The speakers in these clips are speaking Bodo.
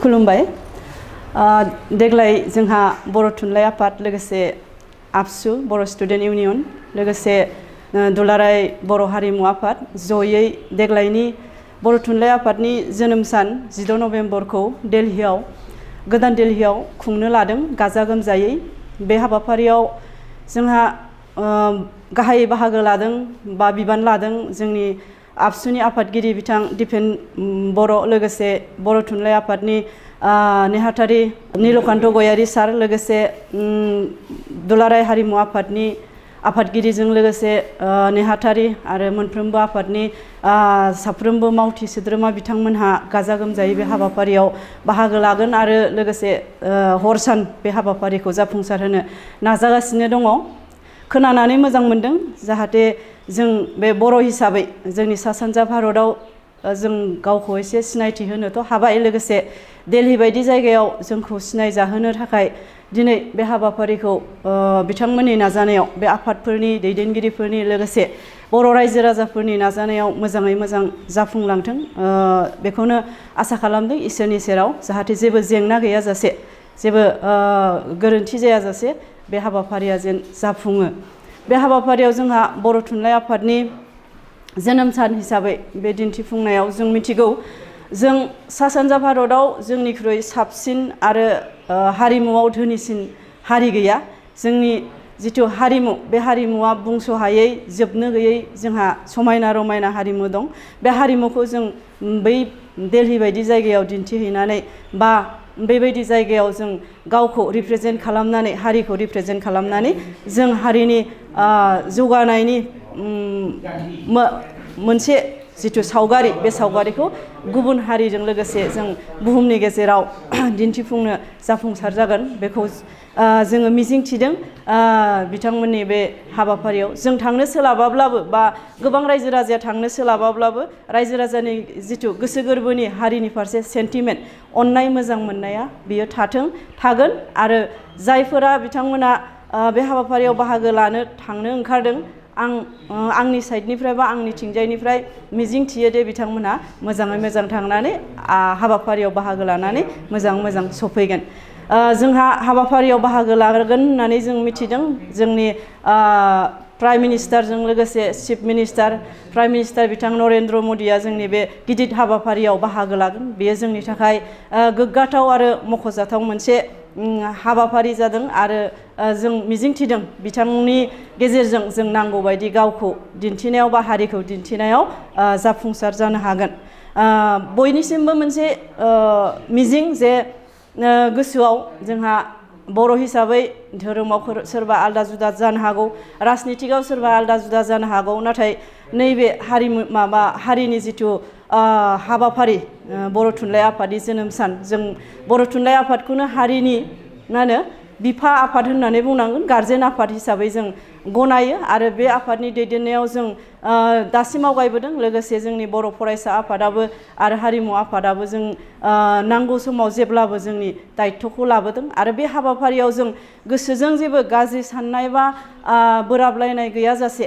खुलुमबाय। देग्लाय जोंहा बर' थुनलाइ आफाद लोगोसे आबसु बर' स्टुडेन्ट इउनियन लोगोसे दुलाराय बर' हारिमु आफाद जयै देग्लायनि बर' थुनलाइ आफादनि जोनोम सान 16 नभेम्बरखौ गोदान दिल्लीयाव खुंनो लादों गाजा गोमजायै। बे हाबाफारियाव जोंहा गाहाय बाहागो लादों बा बिबान लादों जोंनि आबसुनि आफादगिरि बिथां दिपेन बर' लोगोसे बर' थुनलाइ आफादनि नेहाथारि नीलकान्त गयारी सार लोगोसे दुलाराय हारिमु आफादनि आफादगिरिजों लोगोसे नेहाथारि आरो मोनफ्रोमबो आफादनि साफ्रोमबो मावथि सोद्रोमा बिथांमोनहा गाजा गोमजायै बे हाबाफारियाव बाहागो लागोन आरो लोगोसे हर सान बे हाबाफारिखौ जाफुंसार होनो नाजागासिनो दङ। खोनानानै मोजां मोनदों जाहाथे जों बे बर' हिसाबै जोंनि सा सानजा भारतआव जों गावखौ एसे सिनायथि होनोथ' हाबाय लोगोसे दिल्ली बायदि जायगायाव जोंखौ सिनायजाहोनो थाखाय दिनै बे हाबाफारिखौ बिथांमोननि नाजानायाव बे आफादफोरनि दैदेनगिरिफोरनि लोगोसे बर' रायजो राजाफोरनि नाजानायाव मोजाङै मोजां जाफुंलांथों बेखौनो आसा खालामदों इसोरनि सेराव जाहाथे जेबो जेंना गैयाजासे जेबो गोरोन्थि जायाजासे बे हाबाफारिया जेन जाफुङो। बे हाबाफारियाव जोंहा बर' थुनलाइ आफादनि जोनोम सान हिसाबै बे दिन्थिफुंनायाव जों मिथिगौ जों सा सानजा भारतआव जोंनिख्रुइ साबसिन आरो हारिमुआव धोनिसिन हारि गैया। जोंनि जिथु हारिमु बे हारिमुवा बुंस'हायै जोबनो गैयै जोंहा समायना रमायना हारिमु दं। बे हारिमुखौ जों बै दिल्ली बायदि जायगायाव दिन्थिहैनानै बा बेबायदि जायगायाव जों गावखौ रिप्रेजेन्ट खालामनानै हारिखौ रिप्रेजेन्ट खालामनानै जों हारिनि जौगानायनि मोनसे जिथु सावगारि बे सावगारिखौ गुबुन हारिजों लोगोसे जों बुहुमनि गेजेराव दिन्थिफुंनो जाफुंसार जागोन बेखौ जोङो मिजिंथिदों। बिथांमोननि बे हाबाफारियाव जों थांनो सोलाबाब्लाबो बा गोबां रायजो राजाया थांनो सोलाबाब्लाबो रायजो राजानि जिथु गोसो गोरबोनि हारिनि फारसे सेन्टिमेन्ट अननाय मोजां मोननाया बियो थागोन आरो जायफोरा बिथांमोना बे हाबाफारियाव बाहागो लानो थांनो ओंखारदों आंनि साइडनिफ्राय बा आंनि थिंजायनिफ्राय मिजिंथियो दे बिथांमोनहा मोजाङै मोजां थांनानै हाबाफारियाव बाहागो लानानै मोजां सफैगोन। जोंहा हाबाफारियाव बाहागो लागोन होननानै जों मिथिदों जोंनि प्राइम मिनिस्टारजों लोगोसे चिफ मिनिस्टार प्राइम मिनिस्टार बिथां नरेन्द्र मदिया जोंनि बे गिदिर हाबाफारियाव बाहागो लागोन। बेयो जोंनि थाखाय गोग्गाथाव आरो मख'जाथाव मोनसे हाबाफारि जादों आरो जों मिजिंथिदों बिथांनि गेजेरजों जों नांगौ बायदि गावखौ दिन्थिनायाव बा हारिखौ दिन्थिनायाव जाफुंसार जानो हागोन। बयनिसिमबो मोनसे मिजिं जे गोसोआव जोंहा बर' हिसाबै धोरोमाव सोरबा आलदा जुदा जानो हागौ राजनितिकआव सोरबा आलदा जुदा जानो हागौ नाथाय नैबे हारिनि जिथु हाबाफारि बर' थुनलाइ आफादनि जोनोम सान जों बर' थुनलाइ आफादखौनो हारिनि बिफा आफाद होननानै बुंनांगोन गार्जेन आफाद हिसाबै जों गनायो आरो बे आफादनि दैदेननायाव जों दासिम आवगायबोदों लोगोसे जोंनि बर' फरायसा आफादाबो आरो हारिमु आफादाबो जों नांगौ समाव जेब्लाबो जोंनि दायित्वखौ लाबोदों आरो बे हाबाफारियाव जों गोसोजों जेबो गाज्रि साननाय बा बोराबलायनाय गैयाजासे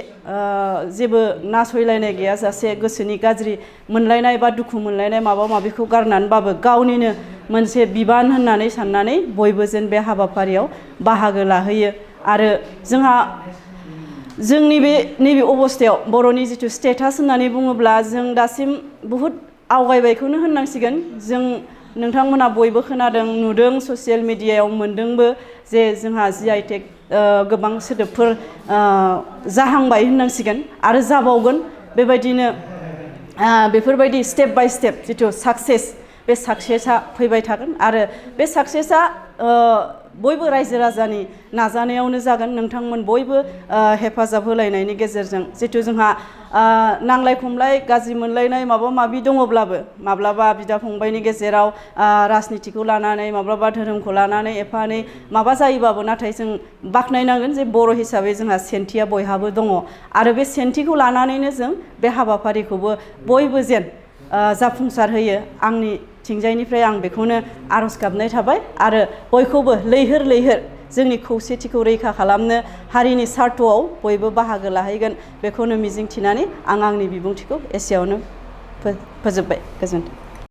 जेबो नासयलायनाय गैयाजासे गोसोनि गाज्रि मोनलायनाय बा दुखु मोनलायनाय माबा माबिखौ गारनानैबाबो गावनिनो मोनसे बिबान होननानै साननानै बयबो जेन बे हाबाफारियाव बाहागो लाहैयो आरो जोंहा जोंनि नैबे अबस्थायाव बर'नि जिथु स्टेटास होननानै बुङोब्ला जों दासिम बहुद आवगायबायखौनो होननांसिगोन। जों नोंथांमोना बयबो खोनादों नुदों ससियेल मिडियायाव मोनदोंबो जे जोंहा GI टेग गोबां सोदोबफोर जाहांबाय होननांसिगोन आरो जाबावगोन बेबायदिनो बेफोरबायदि स्टेप बाय स्टेप जिथु साक्सेस बे साक्सेसआ फैबाय थागोन आरो बे साक्सेसआ बयबो रायजो राजानि नाजानायावनो जागोन नोंथांमोन बयबो हेफाजाब होलायनायनि गेजेरजों जिथु जोंहा नांलाय खमलाय गाज्रि मोनलायनाय माबा माबि दङब्लाबो माब्लाबा बिदा फंबायनि गेजेराव राजनितिखौ लानानै माब्लाबा धोरोमखौ लानानै एफा एनै माबा जायोबाबो नाथाय जों बाख्नायनांगोन जे बर' हिसाबै जोंहा सेन्टिया बयहाबो दङ आरो बे सेन्टिखौ लानानैनो जों बे हाबाफारिखौबो बयबो जेन जाफुंसार होयो आंनि थिंजायनिफ्राय आं बेखौनो आरज गाबनाय थाबाय आरो बयखौबो लैहोर जोंनि खौसेथिखौ रैखा खालामनो हारिनि सार्थआव बयबो बाहागो लाहैगोन बेखौनो मिजिंथिनानै आं आंनि बिबुंथिखौ एसेयावनो फोजोबबाय। गोजोन्थों।